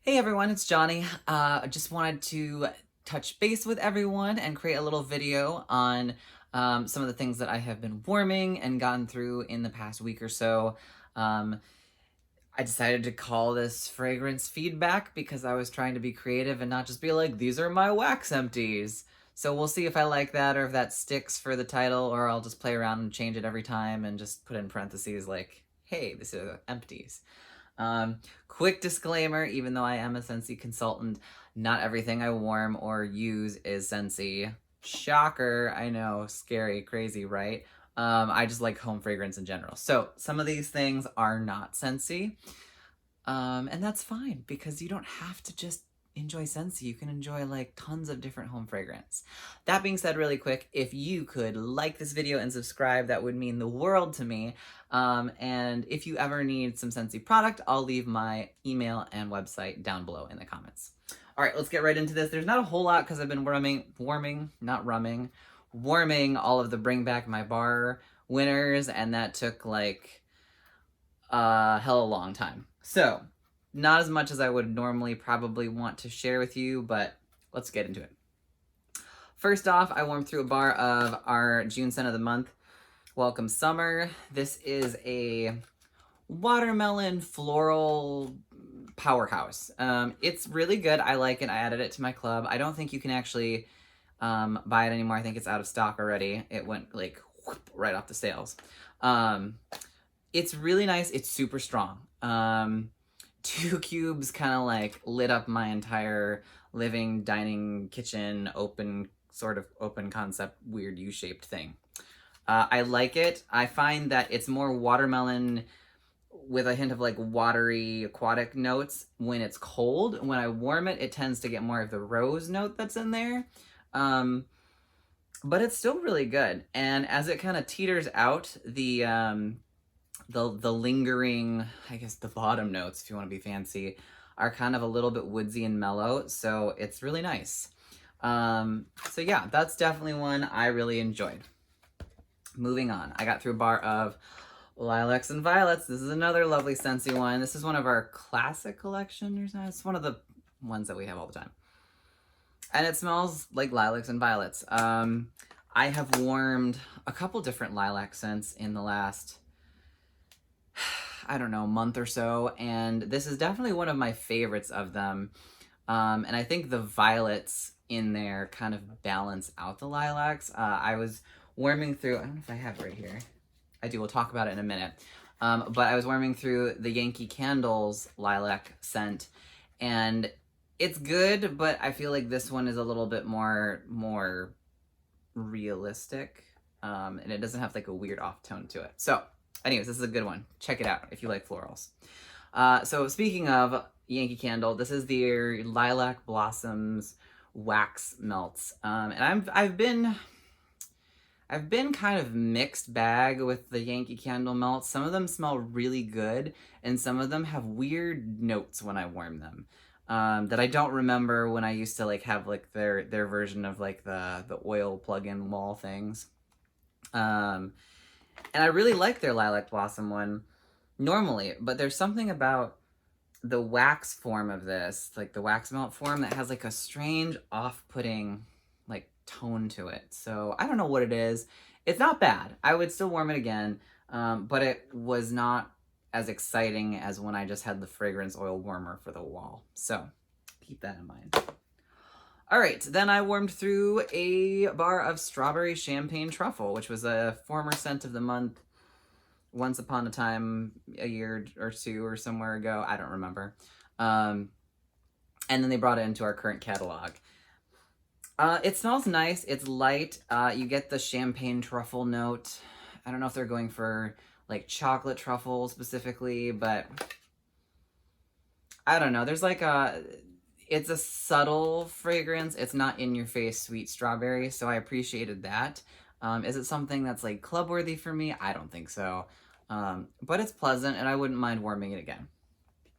Hey everyone, it's Johnny. I just wanted to touch base with everyone and create a little video on some of the things that I have been warming and gotten through in the past week or so. Um, I decided to call this fragrance feedback because I was trying to be creative and not just be like, these are my wax empties. So we'll see if I like that or if that sticks for the title, or I'll just play around and change it every time and just put in parentheses like, hey, this is empties. Quick disclaimer, even though I am a Scentsy consultant, not everything I warm or use is Scentsy. Shocker, I know, scary, crazy, right? I just like home fragrance in general. So some of these things are not Scentsy, and that's fine because you don't have to just enjoy Scentsy. You can enjoy like tons of different home fragrance. That being said, really quick, if you could like this video and subscribe, that would mean the world to me. And if you ever need some Scentsy product, I'll leave my email and website down below in the comments. All right, let's get right into this. There's not a whole lot because I've been warming all of the Bring Back My Bar winners, and that took like a hell long time. So not as much as I would normally probably want to share with you, but let's get into it. First off, I warmed through a bar of our June scent of the month, Welcome Summer. This is a watermelon floral powerhouse. It's really good. I like it. I added it to my club. I don't think you can actually buy it anymore. I think it's out of stock already. It went like whoop, right off the sales. It's really nice. It's super strong. 2 cubes kind of like lit up my entire living, dining, kitchen, sort of open concept, weird U-shaped thing. I like it. I find that it's more watermelon with a hint of like watery aquatic notes when it's cold. When I warm it, it tends to get more of the rose note that's in there. But it's still really good. And as it kind of teeters out, the lingering, I guess the bottom notes, if you want to be fancy, are kind of a little bit woodsy and mellow, so it's really nice. So yeah, that's definitely one I really enjoyed. Moving on, I got through a bar of Lilacs and Violets. This is another lovely Scentsy one. This is one of our classic collection or something. It's one of the ones that we have all the time. And it smells like lilacs and violets. I have warmed a couple different lilac scents in the last, I don't know, month or so, and this is definitely one of my favorites of them. And I think the violets in there kind of balance out the lilacs. I was warming through, I don't know if I have it right here. I do, we'll talk about it in a minute. But I was warming through the Yankee Candles lilac scent, and it's good, but I feel like this one is a little bit more realistic, and it doesn't have like a weird off tone to it. So anyways, this is a good one. Check it out if you like florals. So speaking of Yankee Candle, this is the Lilac Blossoms wax melts, and I've been kind of mixed bag with the Yankee Candle melts. Some of them smell really good, and some of them have weird notes when I warm them, that I don't remember when I used to like have like their version of like the oil plug-in wall things. And I really like their Lilac Blossom one normally, but there's something about the wax form of this, like the wax melt form, that has like a strange off-putting like tone to it. So I don't know what it is. It's not bad. I would still warm it again, but it was not as exciting as when I just had the fragrance oil warmer for the wall. So keep that in mind. All right, then I warmed through a bar of Strawberry Champagne Truffle, which was a former scent of the month once upon a time, a year or two or somewhere ago. I don't remember. And then they brought it into our current catalog. It smells nice. It's light. You get the champagne truffle note. I don't know if they're going for like chocolate truffle specifically, but I don't know. There's like it's a subtle fragrance. It's not in your face sweet strawberry, so I appreciated that. Is it something that's like club worthy for me? I don't think so. But it's pleasant, and I wouldn't mind warming it again.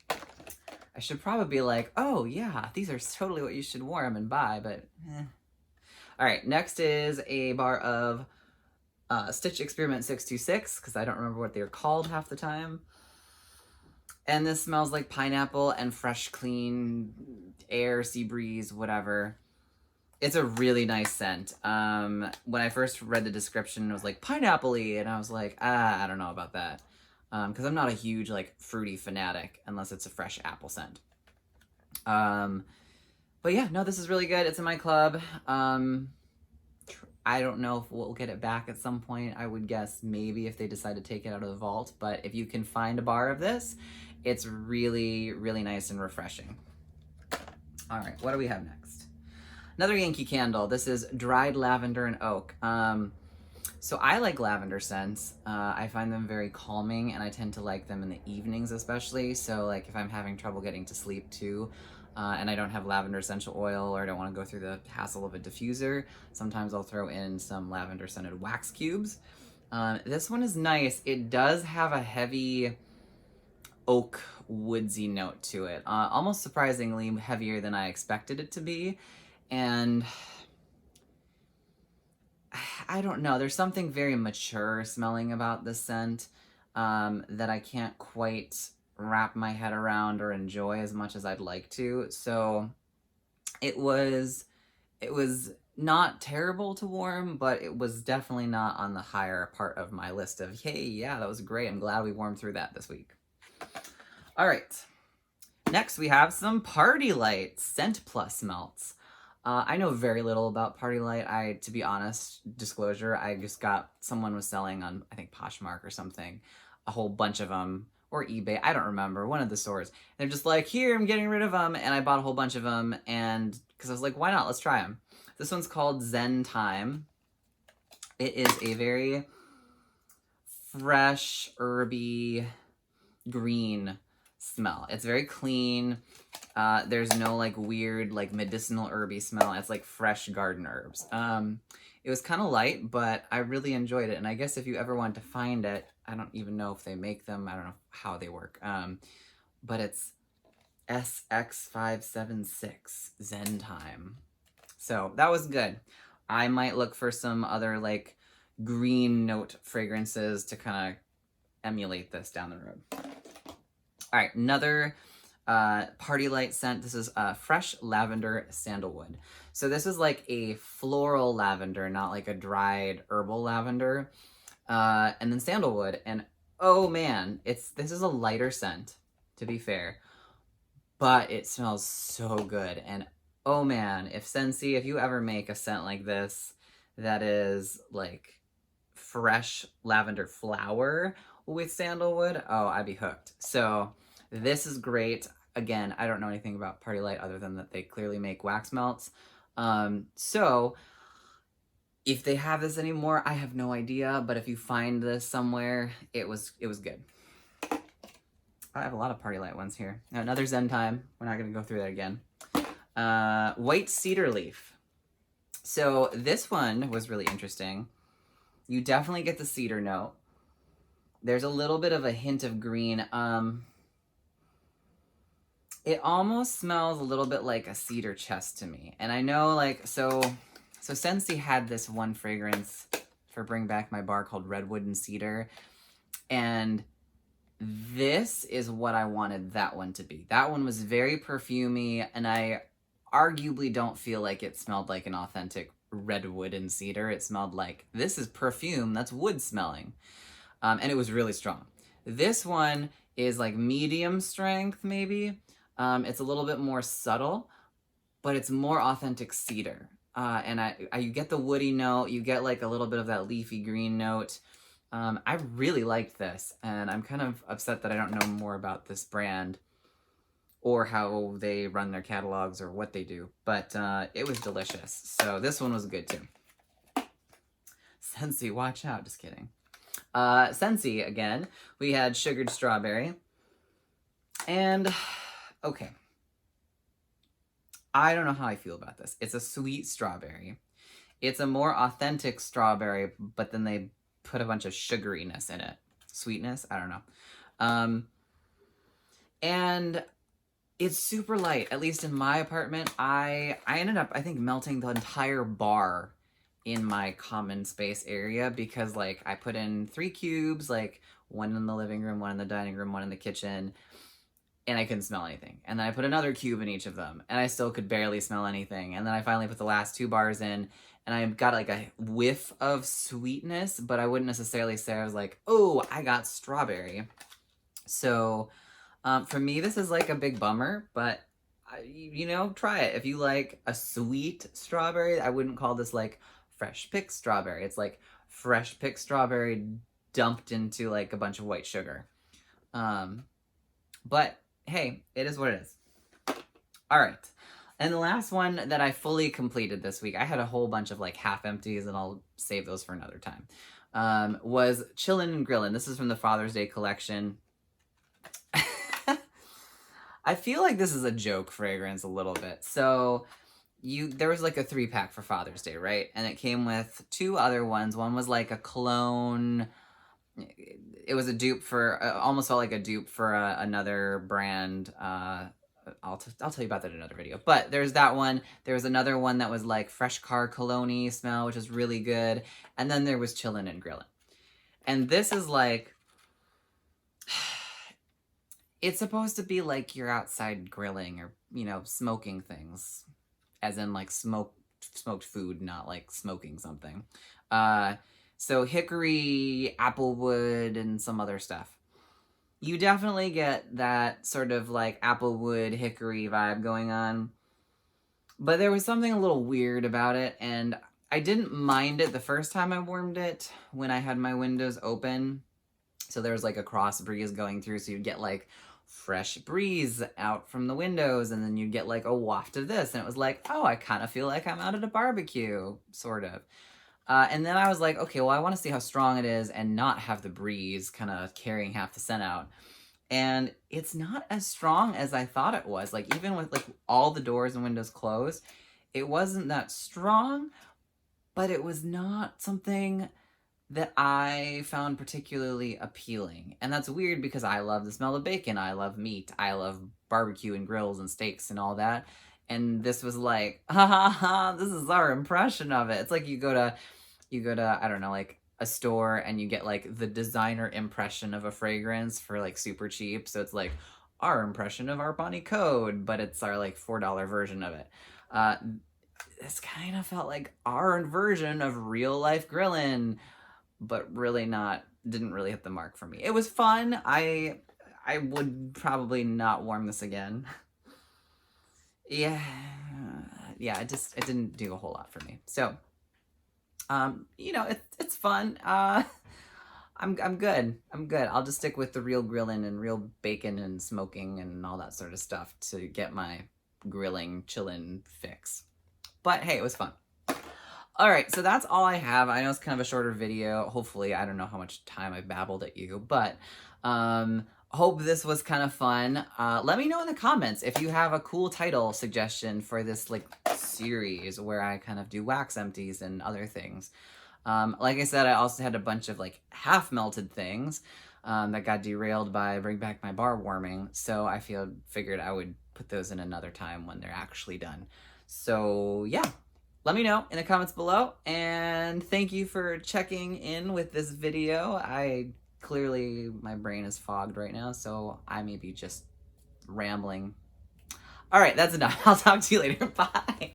I should probably be like, oh yeah, these are totally what you should warm and buy, but eh. All right, next is a bar of Stitch Experiment 626, because I don't remember what they're called half the time. And this smells like pineapple and fresh, clean air, sea breeze, whatever. It's a really nice scent. When I first read the description, it was like pineapple-y, and I was like, I don't know about that. Because I'm not a huge like fruity fanatic unless it's a fresh apple scent. But yeah, no, this is really good. It's in my club. I don't know if we'll get it back at some point. I would guess maybe if they decide to take it out of the vault. But if you can find a bar of this, it's really, really nice and refreshing. All right, what do we have next? Another Yankee Candle. This is dried lavender and oak. So I like lavender scents. I find them very calming, and I tend to like them in the evenings especially. So like if I'm having trouble getting to sleep too, and I don't have lavender essential oil, or I don't want to go through the hassle of a diffuser, sometimes I'll throw in some lavender scented wax cubes. This one is nice. It does have a heavy oak woodsy note to it, almost surprisingly heavier than I expected it to be. And I don't know, there's something very mature smelling about this scent that I can't quite wrap my head around or enjoy as much as I'd like to. So it was not terrible to warm, but it was definitely not on the higher part of my list of, hey, yeah, that was great. I'm glad we warmed through that this week. All right. Next, we have some Party Light Scent Plus melts. I know very little about Party Light. To be honest, disclosure, I just got, someone was selling on, I think, Poshmark or something, a whole bunch of them, or eBay, I don't remember, one of the stores. They're just like, here, I'm getting rid of them, and I bought a whole bunch of them, and, because I was like, why not, let's try them. This one's called Zen Time. It is a very fresh, herby, green smell. It's very clean. There's no like weird like medicinal herby smell. It's like fresh garden herbs. It was kind of light, but I really enjoyed it. And I guess if you ever want to find it, I don't even know if they make them. I don't know how they work. But it's SX576 Zen Time. So that was good. I might look for some other like green note fragrances to kind of emulate this down the road. All right, another Party Light scent. This is fresh lavender sandalwood. So this is like a floral lavender, not like a dried herbal lavender. And then sandalwood. And oh man, this is a lighter scent, to be fair, but it smells so good. And oh man, if Scentsy, if you ever make a scent like this that is like fresh lavender flower with sandalwood, oh, I'd be hooked. So this is great. Again, I don't know anything about Party Light other than that they clearly make wax melts. So if they have this anymore, I have no idea, but if you find this somewhere, it was good. I have a lot of Party Light ones here. Now, another Zen Time. We're not going to go through that again. White cedar leaf. So this one was really interesting. You definitely get the cedar note. There's a little bit of a hint of green. It almost smells a little bit like a cedar chest to me. And I know, like, so Scentsy had this one fragrance for Bring Back My Bar called Redwood and Cedar. And this is what I wanted that one to be. That one was very perfumey, and I arguably don't feel like it smelled like an authentic redwood and cedar. It smelled like, this is perfume that's wood smelling. And it was really strong. This one is like medium strength, maybe. It's a little bit more subtle, but it's more authentic cedar. And you get the woody note, you get like a little bit of that leafy green note. I really liked this, and I'm kind of upset that I don't know more about this brand or how they run their catalogs or what they do, but it was delicious. So this one was good too. Scentsy, watch out, just kidding. Scentsy, again, we had sugared strawberry, and okay. I don't know how I feel about this. It's a sweet strawberry. It's a more authentic strawberry, but then they put a bunch of sugariness in it. Sweetness? I don't know. And it's super light. At least in my apartment, I ended up, I think, melting the entire bar in my common space area because, like, I put in 3 cubes, like, one in the living room, one in the dining room, one in the kitchen. and I couldn't smell anything. And then I put another cube in each of them, and I still could barely smell anything. And then I finally put the last 2 bars in, and I got like a whiff of sweetness, but I wouldn't necessarily say I was like, oh, I got strawberry. So for me, this is like a big bummer, but you know, try it. If you like a sweet strawberry, I wouldn't call this like fresh picked strawberry. It's like fresh picked strawberry dumped into like a bunch of white sugar. But hey, it is what it is. All right. And the last one that I fully completed this week, I had a whole bunch of like half empties, and I'll save those for another time, was Chillin' and Grillin'. This is from the Father's Day collection. I feel like this is a joke fragrance a little bit. So there was like a 3-pack for Father's Day, right? And it came with 2 other ones. One was like a cologne. It was a dupe for, almost felt like a dupe for another brand. I'll tell you about that in another video. But there's that one. There was another one that was like fresh car cologne smell, which is really good. And then there was Chillin' and Grillin'. And this is like, it's supposed to be like you're outside grilling or, you know, smoking things. As in like smoked food, not like smoking something. So hickory, applewood, and some other stuff. You definitely get that sort of like applewood, hickory vibe going on. But there was something a little weird about it, and I didn't mind it the first time I warmed it when I had my windows open. So there was like a cross breeze going through, so you'd get like fresh breeze out from the windows, and then you'd get like a waft of this, and it was like, oh, I kind of feel like I'm out at a barbecue, sort of. And then I was like, okay, well, I want to see how strong it is and not have the breeze kind of carrying half the scent out. And it's not as strong as I thought it was. Like, even with like all the doors and windows closed, it wasn't that strong, but it was not something that I found particularly appealing. And that's weird because I love the smell of bacon. I love meat. I love barbecue and grills and steaks and all that. And this was like, ha ha ha, this is our impression of it. It's like you go to, I don't know, like a store, and you get like the designer impression of a fragrance for like super cheap. So it's like our impression of our Bonnie Code, but it's our like $4 version of it. This kind of felt like our version of real life grilling, but really didn't really hit the mark for me. It was fun. I would probably not warm this again. Yeah, it didn't do a whole lot for me. So, you know, it's fun. I'm good. I'll just stick with the real grilling and real bacon and smoking and all that sort of stuff to get my grilling, chillin' fix. But hey, it was fun. All right, so that's all I have. I know it's kind of a shorter video. Hopefully, I don't know how much time I babbled at you, but hope this was kind of fun. Let me know in the comments if you have a cool title suggestion for this like series where I kind of do wax empties and other things. Like I said, I also had a bunch of like half melted things that got derailed by Bring Back My Bar warming. So I figured I would put those in another time when they're actually done. So yeah. Let me know in the comments below, and thank you for checking in with this video. Clearly, my brain is fogged right now, so I may be just rambling. All right, that's enough. I'll talk to you later. Bye.